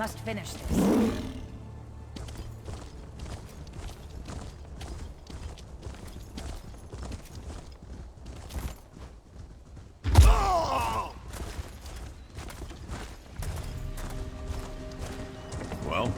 must finish this. Well?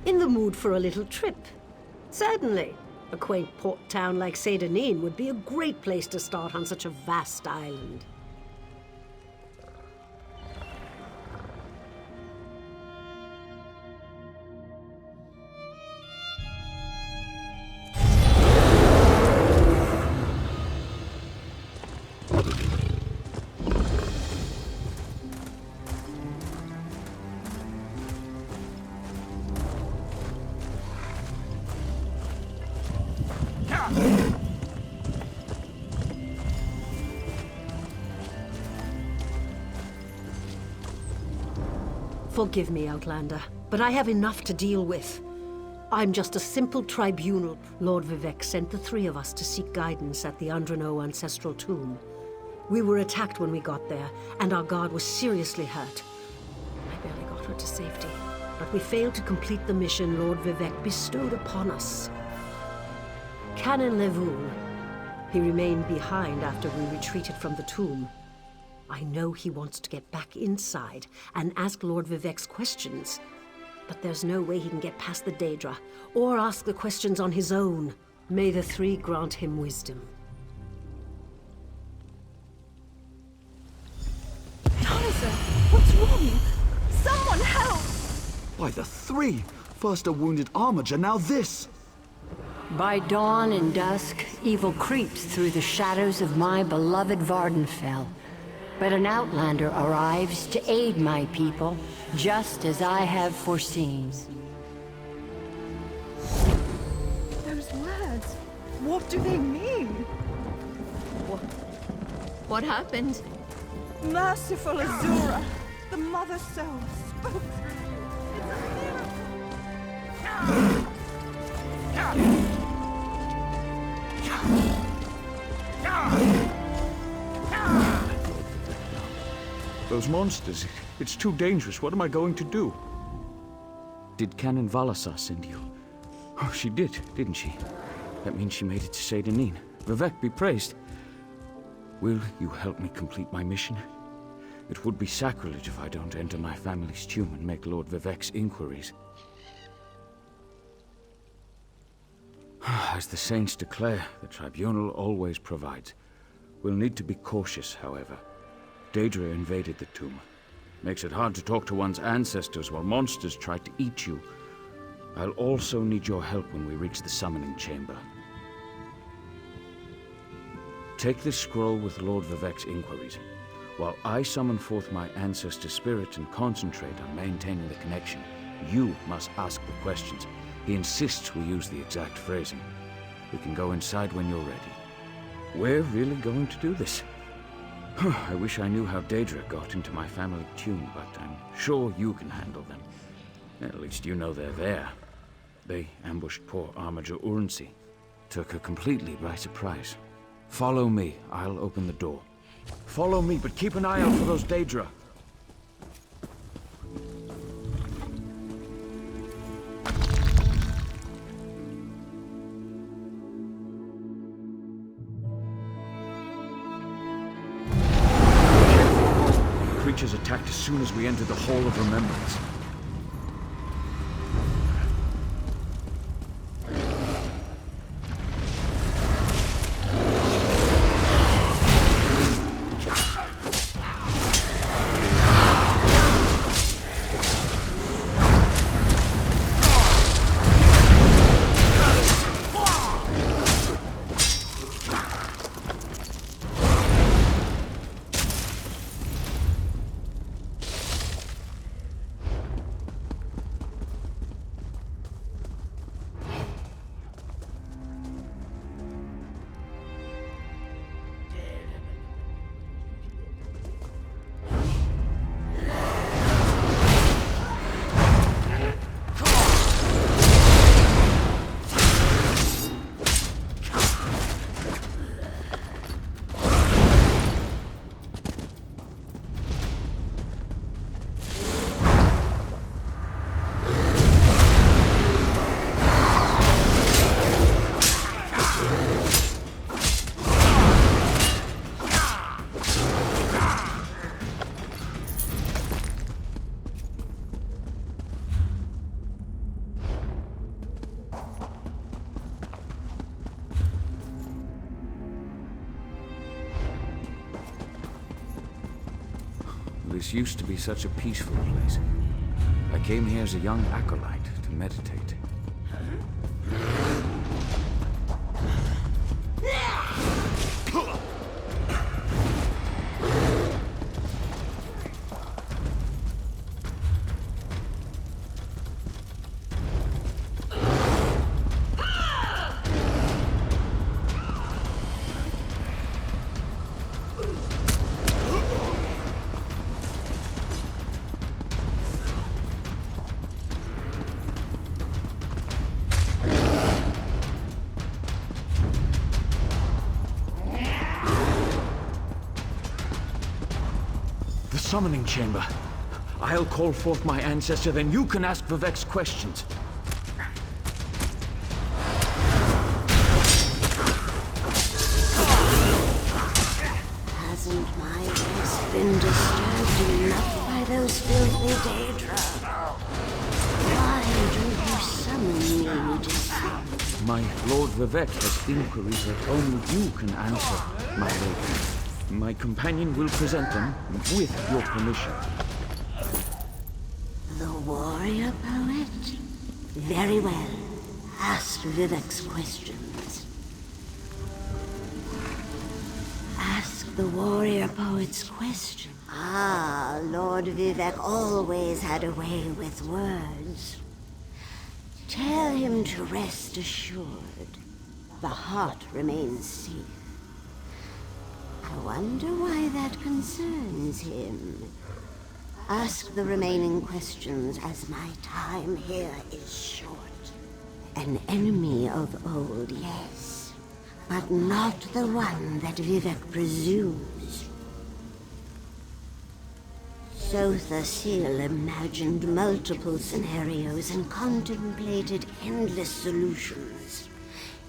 In the mood for a little trip? Certainly. A quaint port town like Saint-Denis would be a great place to start on such a vast island. Forgive me, Outlander, but I have enough to deal with. I'm just a simple tribunal. Lord Vivec sent the three of us to seek guidance at the Andrano ancestral tomb. We were attacked when we got there, and our guard was seriously hurt. I barely got her to safety, but we failed to complete the mission Lord Vivec bestowed upon us. Canon Levoul. He remained behind after we retreated from the tomb. I know he wants to get back inside and ask Lord Vivec's questions, but there's no way he can get past the Daedra, or ask the questions on his own. May the three grant him wisdom. Tyson, what's wrong? Someone help! Why, the three! First a wounded armiger, now this! By dawn and dusk, evil creeps through the shadows of my beloved Vardenfell. But an outlander arrives to aid my people, just as I have foreseen. Those words, what do they mean? What happened? Merciful Azura, the Mother Soul spoke through you. It's a miracle. Those monsters, it's too dangerous. What am I going to do? Did Canon Valasar send you? Oh, she did, didn't she? That means she made it to Saint-Denis. Vivec be praised. Will you help me complete my mission? It would be sacrilege if I don't enter my family's tomb and make Lord Vivec's inquiries. As the saints declare, the tribunal always provides. We'll need to be cautious, however. Daedra invaded the tomb. Makes it hard to talk to one's ancestors while monsters try to eat you. I'll also need your help when we reach the summoning chamber. Take this scroll with Lord Vivec's inquiries. While I summon forth my ancestor spirit and concentrate on maintaining the connection, you must ask the questions. He insists we use the exact phrasing. We can go inside when you're ready. We're really going to do this. I wish I knew how Daedra got into my family tomb, but I'm sure you can handle them. At least you know they're there. They ambushed poor Armiger Urnsi. Took her completely by surprise. Follow me. I'll open the door. Follow me, but keep an eye out for those Daedra. Creatures attacked as soon as we entered the Hall of Remembrance. This used to be such a peaceful place. I came here as a young acolyte to meditate. Summoning chamber. I'll call forth my ancestor, then you can ask Vivek's questions. Hasn't my rest been disturbed enough by those filthy Daedra? Why do you summon me to sleep? My Lord Vivek has inquiries that only you can answer, my lady. My companion will present them with your permission. The warrior poet? Very well. Ask Vivek's questions. Ask the warrior poet's question. Ah, Lord Vivek always had a way with words. Tell him to rest assured. The heart remains safe. I wonder why that concerns him. Ask the remaining questions as my time here is short. An enemy of old, yes, but not the one that Vivek presumes. Sotha Seal imagined multiple scenarios and contemplated endless solutions.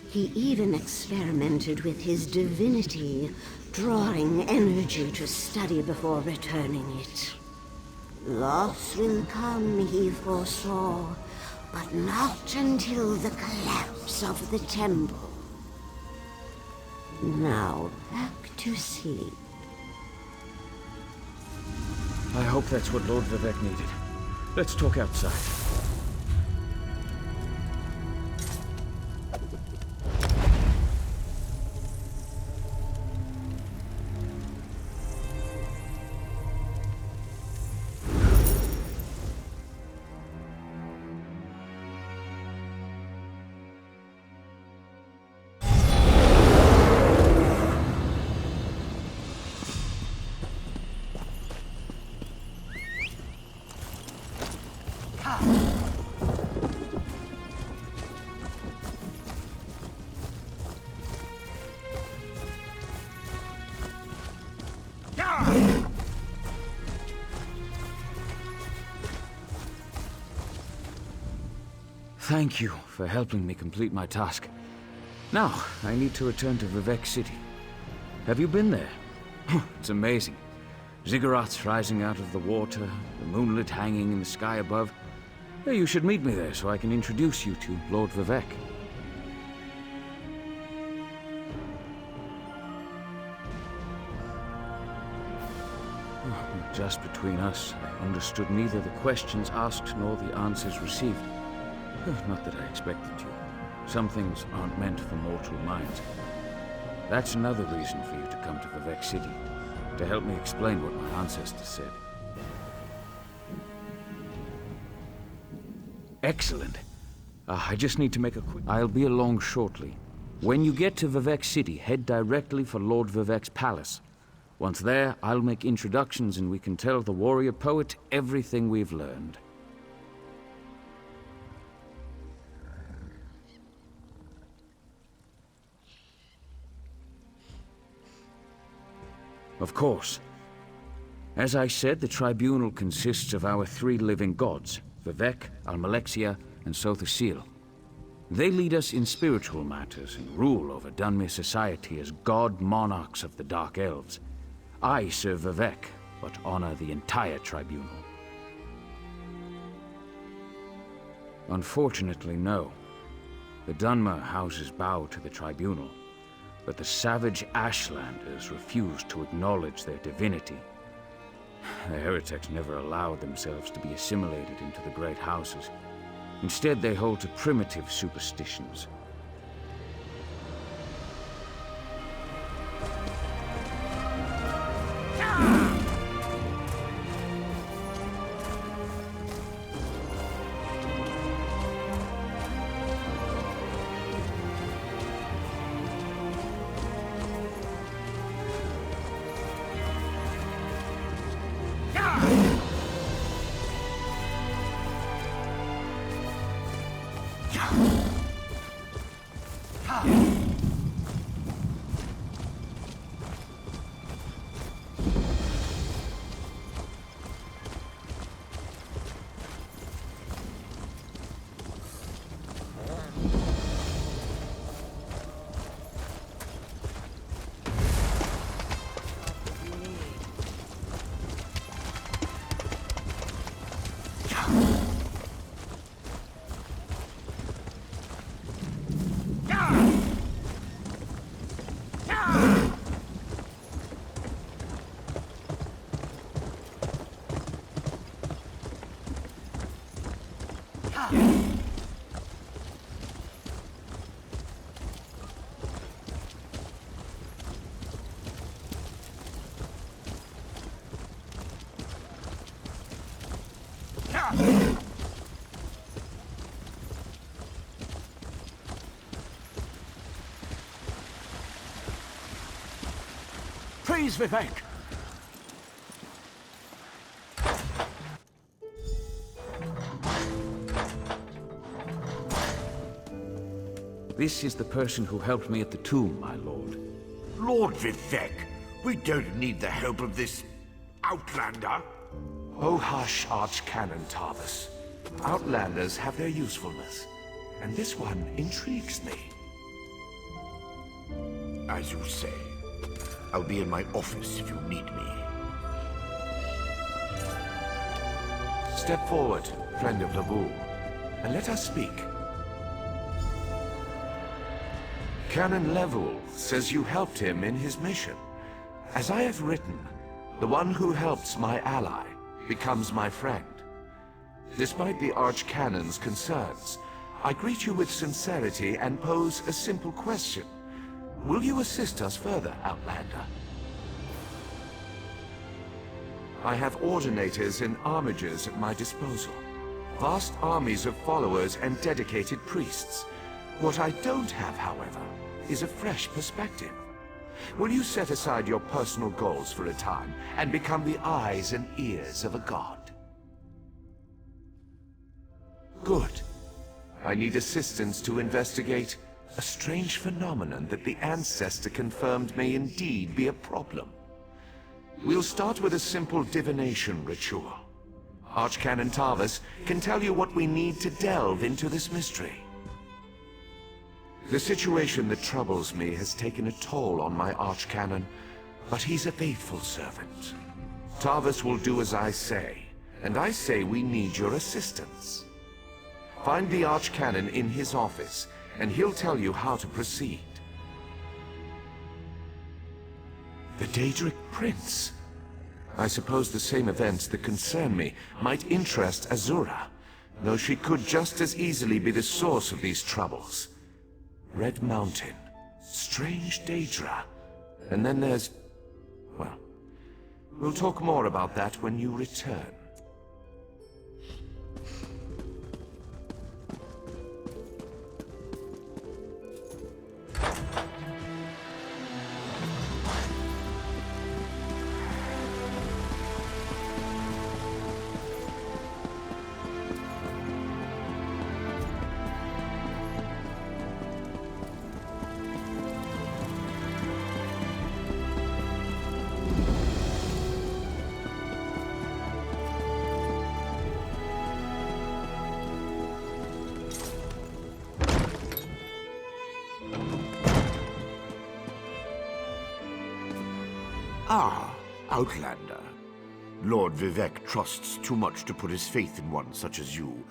He even experimented with his divinity, drawing energy to study before returning it. Loss will come, he foresaw, but not until the collapse of the temple. Now, back to sleep. I hope that's what Lord Vivek needed. Let's talk outside. Thank you for helping me complete my task. Now, I need to return to Vivek City. Have you been there? It's amazing. Ziggurats rising out of the water, the moonlit hanging in the sky above. You should meet me there so I can introduce you to Lord Vivek. Just between us, I understood neither the questions asked nor the answers received. Not that I expected to. Some things aren't meant for mortal minds. That's another reason for you to come to Vivek City, to help me explain what my ancestors said. Excellent. I just need to make a quick... I'll be along shortly. When you get to Vivek City, head directly for Lord Vivek's palace. Once there, I'll make introductions and we can tell the warrior poet everything we've learned. Of course. As I said, the tribunal consists of our three living gods, Vivek, Almalexia, and Sotha Seal. They lead us in spiritual matters and rule over Dunmer society as god monarchs of the Dark Elves. I serve Vivek, but honor the entire tribunal. Unfortunately, no. The Dunmer houses bow to the tribunal, but the savage Ashlanders refuse to acknowledge their divinity. The heretics never allowed themselves to be assimilated into the great houses. Instead, they hold to primitive superstitions. Praise Vivek! This is the person who helped me at the tomb, my lord. Lord Vivek, we don't need the help of this outlander. Oh hush, Archcanon Tarvis. Outlanders have their usefulness, and this one intrigues me. As you say. I'll be in my office if you need me. Step forward, friend of Laboul, and let us speak. Canon Level says you helped him in his mission. As I have written, the one who helps my ally becomes my friend. Despite the Archcanon's concerns, I greet you with sincerity and pose a simple question. Will you assist us further, Outlander? I have ordinators and armigers at my disposal. Vast armies of followers and dedicated priests. What I don't have, however, is a fresh perspective. Will you set aside your personal goals for a time and become the eyes and ears of a god? Good. I need assistance to investigate a strange phenomenon that the Ancestor confirmed may indeed be a problem. We'll start with a simple divination ritual. Archcanon Tarvis can tell you what we need to delve into this mystery. The situation that troubles me has taken a toll on my Archcanon, but he's a faithful servant. Tarvis will do as I say, and I say we need your assistance. Find the Archcanon in his office, and he'll tell you how to proceed. The Daedric Prince. I suppose the same events that concern me might interest Azura, though she could just as easily be the source of these troubles. Red Mountain, strange Daedra, and then there's... well, we'll talk more about that when you return. Ah, Outlander. Lord Vivek trusts too much to put his faith in one such as you,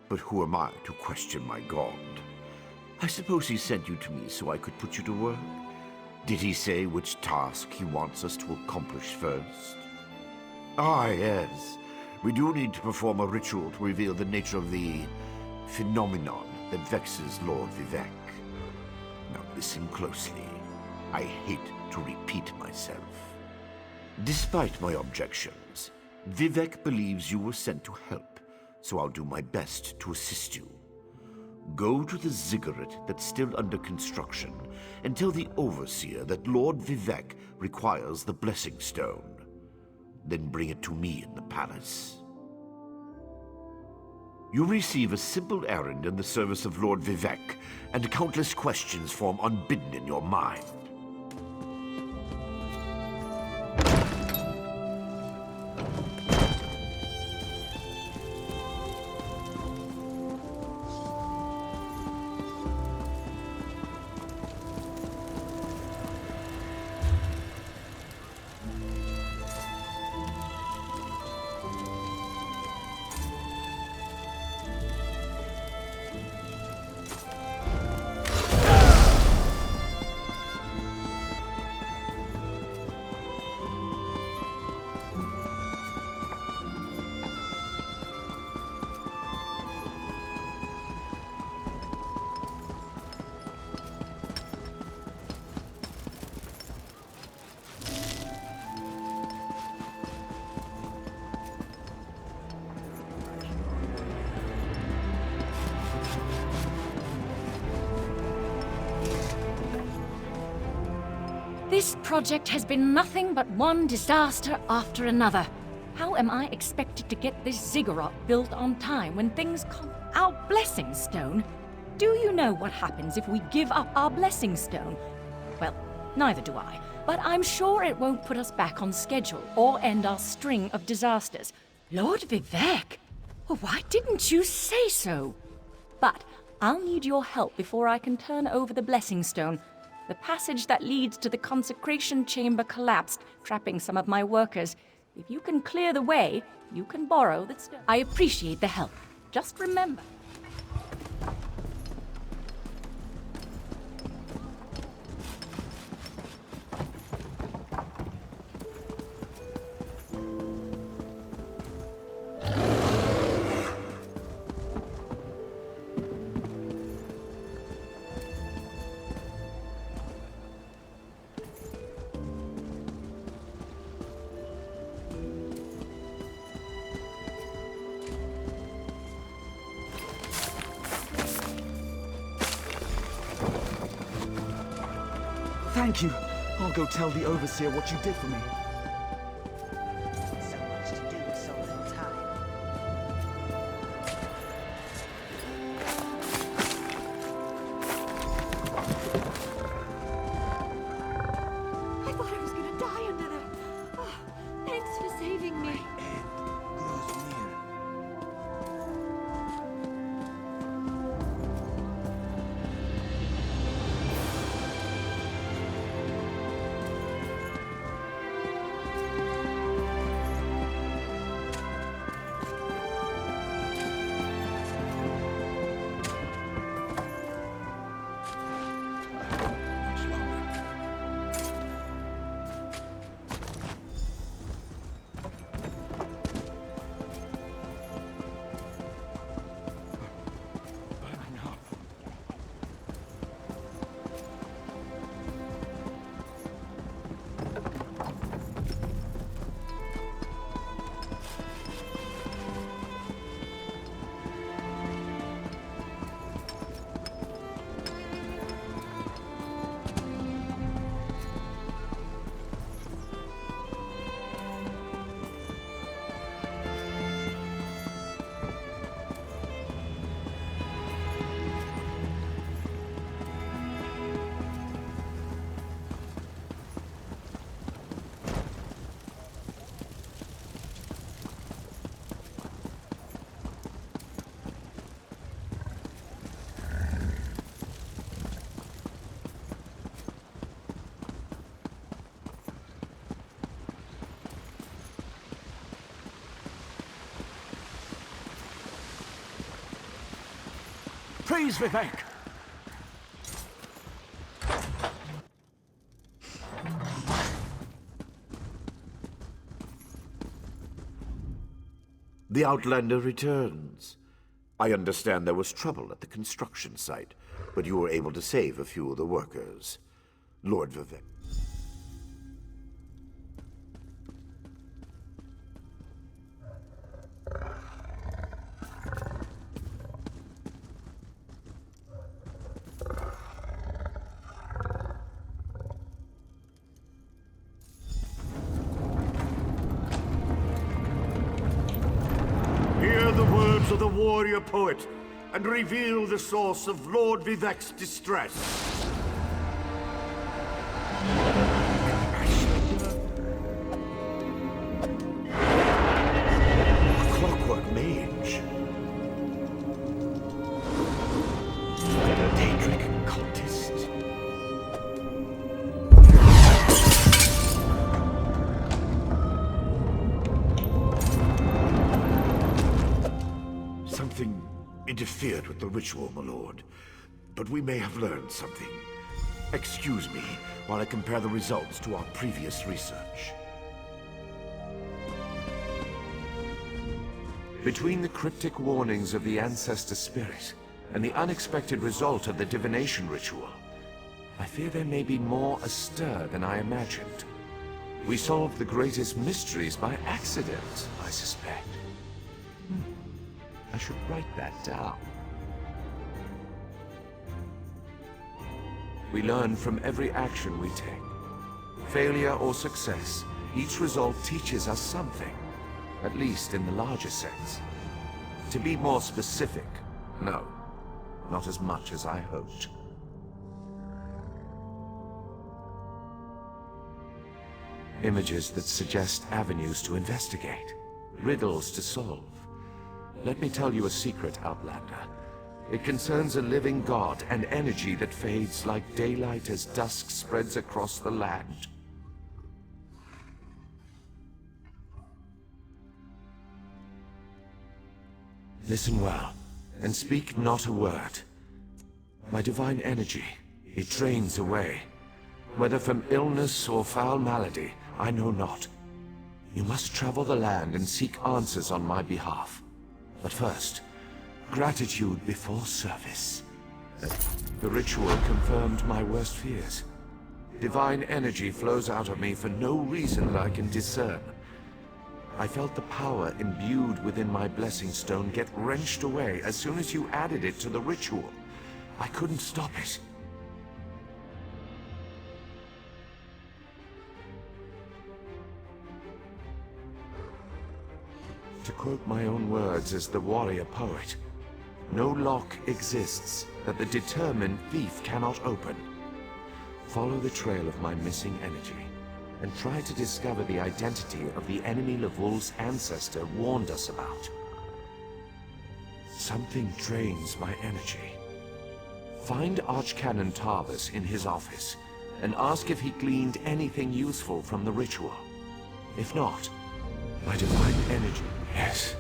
but who am I to question my god? I suppose he sent you to me so I could put you to work? Did he say which task he wants us to accomplish first? Ah, yes. We do need to perform a ritual to reveal the nature of the phenomenon that vexes Lord Vivek. Now listen closely. I hate to repeat myself. Despite my objections, Vivek believes you were sent to help, so I'll do my best to assist you. Go to the ziggurat that's still under construction and tell the Overseer that Lord Vivek requires the Blessing Stone. Then bring it to me in the palace. You receive a simple errand in the service of Lord Vivek, and countless questions form unbidden in your mind. This project has been nothing but one disaster after another. How am I expected to get this ziggurat built on time when things come... Our Blessing Stone? Do you know what happens if we give up our Blessing Stone? Well, neither do I, but I'm sure it won't put us back on schedule or end our string of disasters. Lord Vivek! Well, why didn't you say so? But I'll need your help before I can turn over the Blessing Stone. The passage that leads to the consecration chamber collapsed, trapping some of my workers. If you can clear the way, you can borrow the stone. I appreciate the help. Just remember... Thank you. I'll go tell the Overseer what you did for me. So much to do, so little time. I thought I was gonna die under there. Oh, thanks for saving me. Praise Vivek! The Outlander returns. I understand there was trouble at the construction site, but you were able to save a few of the workers. Lord Vivek. Hear the words of the warrior poet, and reveal the source of Lord Vivek's distress. A clockwork mage. A Daedric cultist. Something interfered with the ritual, my lord. But we may have learned something. Excuse me while I compare the results to our previous research. Between the cryptic warnings of the ancestor spirit and the unexpected result of the divination ritual, I fear there may be more astir than I imagined. We solved the greatest mysteries by accident, I suspect. I should write that down. We learn from every action we take. Failure or success, each result teaches us something, at least in the larger sense. To be more specific, no, not as much as I hoped. Images that suggest avenues to investigate, riddles to solve. Let me tell you a secret, Outlander. It concerns a living god and energy that fades like daylight as dusk spreads across the land. Listen well, and speak not a word. My divine energy, it drains away. Whether from illness or foul malady, I know not. You must travel the land and seek answers on my behalf. But first, gratitude before service. The ritual confirmed my worst fears. Divine energy flows out of me for no reason that I can discern. I felt the power imbued within my blessing stone get wrenched away as soon as you added it to the ritual. I couldn't stop it. To quote my own words as the warrior poet, no lock exists that the determined thief cannot open. Follow the trail of my missing energy, and try to discover the identity of the enemy Lavul's ancestor warned us about. Something drains my energy. Find Archcanon Tarvus in his office, and ask if he gleaned anything useful from the ritual. If not, my divine energy... Yes.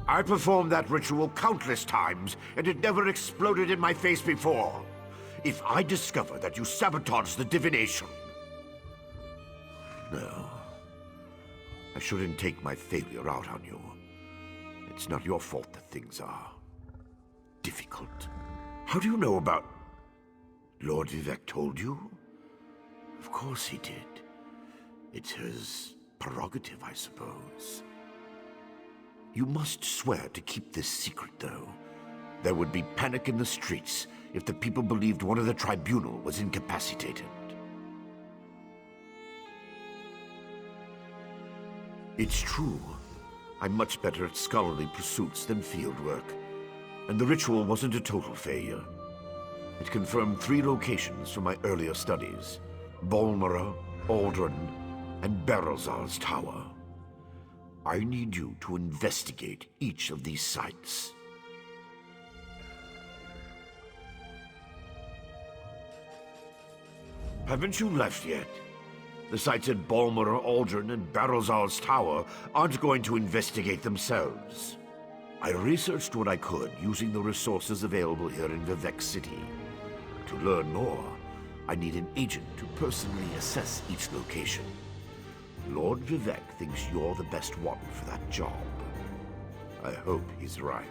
I performed that ritual countless times, and it never exploded in my face before. If I discover that you sabotaged the divination... No. I shouldn't take my failure out on you. It's not your fault that things are... difficult. How do you know about... Lord Vivec told you? Of course he did. It's his prerogative, I suppose. You must swear to keep this secret, though. There would be panic in the streets if the people believed one of the tribunal was incapacitated. It's true. I'm much better at scholarly pursuits than fieldwork. And the ritual wasn't a total failure. It confirmed 3 locations from my earlier studies. Bolmora, Aldrin, and Berelzar's tower. I need you to investigate each of these sites. Haven't you left yet? The sites at Bolmora, Aldrin, and Berelzar's tower aren't going to investigate themselves. I researched what I could using the resources available here in Vivec City. To learn more, I need an agent to personally assess each location. Lord Vivec thinks you're the best one for that job. I hope he's right.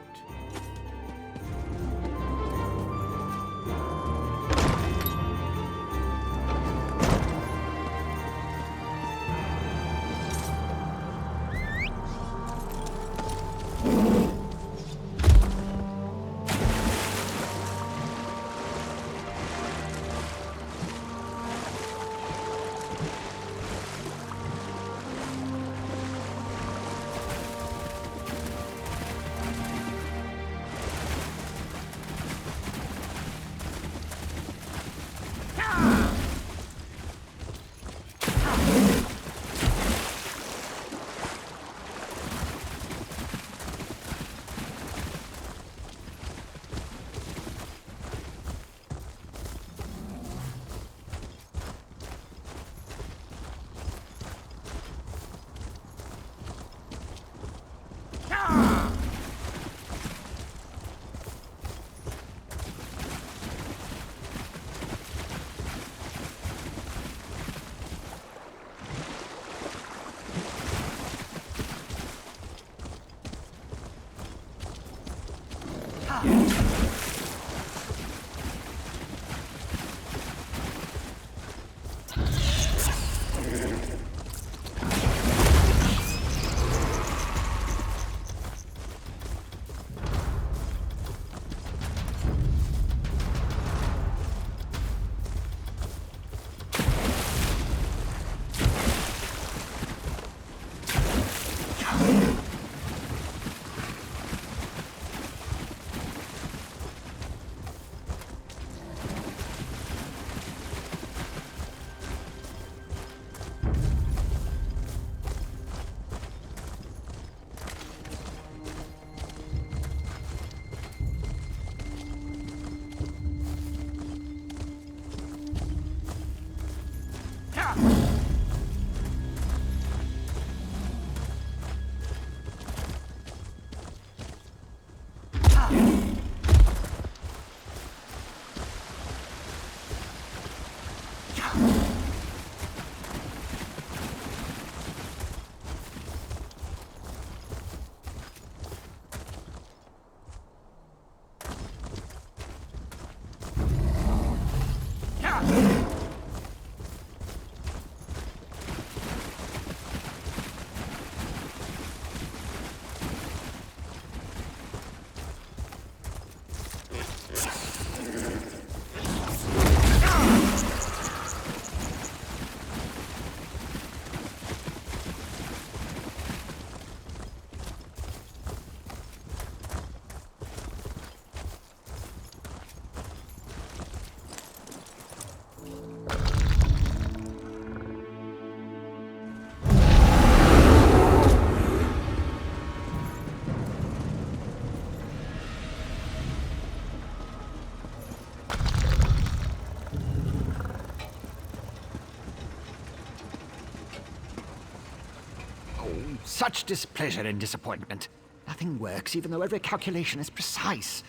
Such displeasure and disappointment. Nothing works, even though every calculation is precise.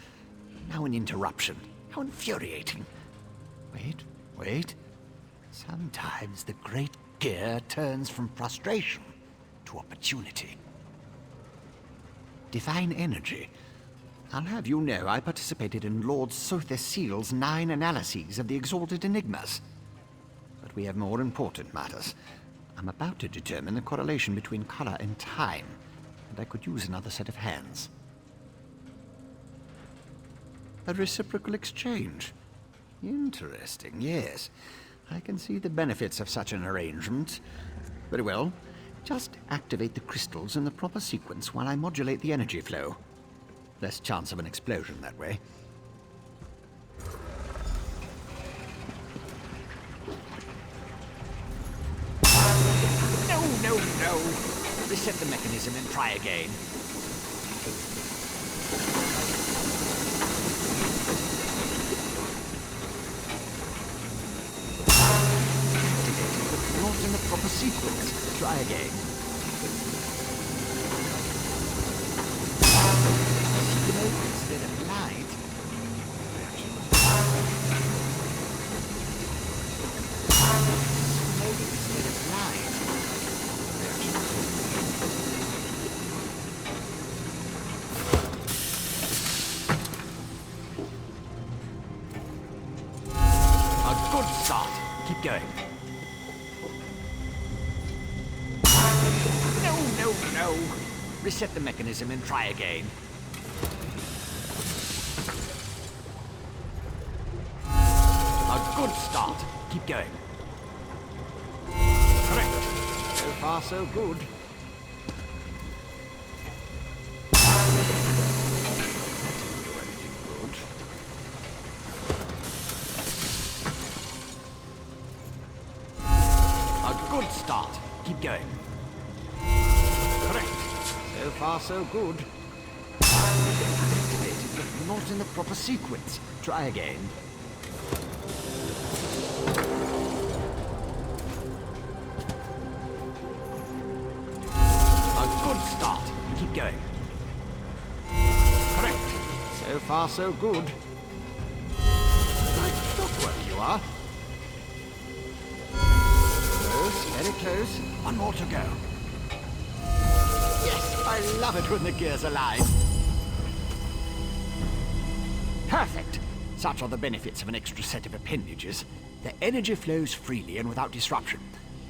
Now an interruption. How infuriating. Wait. Sometimes the great gear turns from frustration to opportunity. Divine energy. I'll have you know I participated in Lord Sotha Seal's 9 analyses of the Exalted Enigmas. But we have more important matters. I'm about to determine the correlation between color and time, and I could use another set of hands. A reciprocal exchange. Interesting, yes. I can see the benefits of such an arrangement. Very well. Just activate the crystals in the proper sequence while I modulate the energy flow. Less chance of an explosion that way. No! Reset the mechanism and try again. Activated, but not in the proper sequence. Try again. Smoke instead of light. Smoke instead of light. A good start. Keep going. No. Reset the mechanism and try again. A good start. Keep going. Correct. So far, so good. A good start. Keep going. Correct. So far, so good. Activated, but not in the proper sequence. Try again. A good start. Keep going. Correct. So far, so good. Like clockwork, you are. Close, very close. One more to go. Yes, I love it when the gears align. Perfect. Such are the benefits of an extra set of appendages. The energy flows freely and without disruption,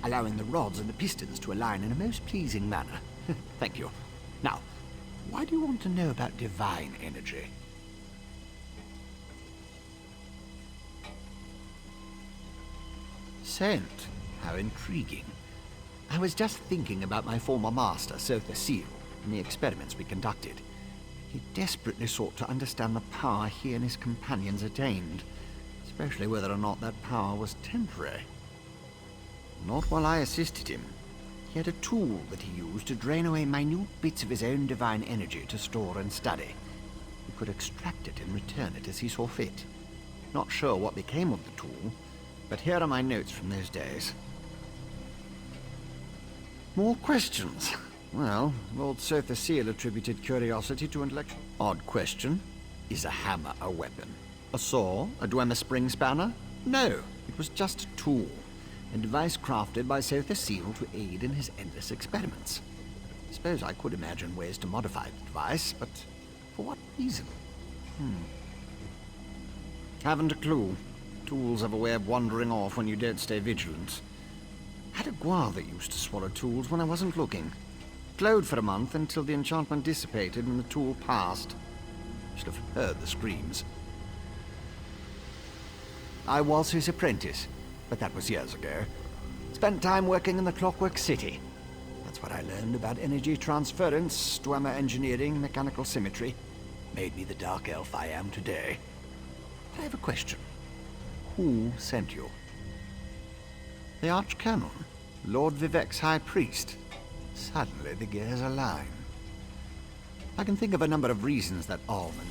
allowing the rods and the pistons to align in a most pleasing manner. Thank you. Now, why do you want to know about divine energy? Scent. How intriguing. I was just thinking about my former master, Sotha Seal, and the experiments we conducted. He desperately sought to understand the power he and his companions attained, especially whether or not that power was temporary. Not while I assisted him. He had a tool that he used to drain away minute bits of his own divine energy to store and study. He could extract it and return it as he saw fit. Not sure what became of the tool, but here are my notes from those days. More questions? Well, Lord Sotha Seal attributed curiosity to intellectual... Odd question. Is a hammer a weapon? A saw? A Dwemer spring spanner? No, it was just a tool. A device crafted by Sotha Seal to aid in his endless experiments. I suppose I could imagine ways to modify the device, but for what reason? Haven't a clue. Tools have a way of wandering off when you don't stay vigilant. Had a guar that used to swallow tools when I wasn't looking. Glowed for a month until the enchantment dissipated and the tool passed. Should have heard the screams. I was his apprentice, but that was years ago. Spent time working in the Clockwork City. That's what I learned about energy transference, Dwemer engineering, mechanical symmetry. Made me the dark elf I am today. I have a question. Who sent you? The Archcanon, Lord Vivek's High Priest. Suddenly the gears align. I can think of a number of reasons that Almond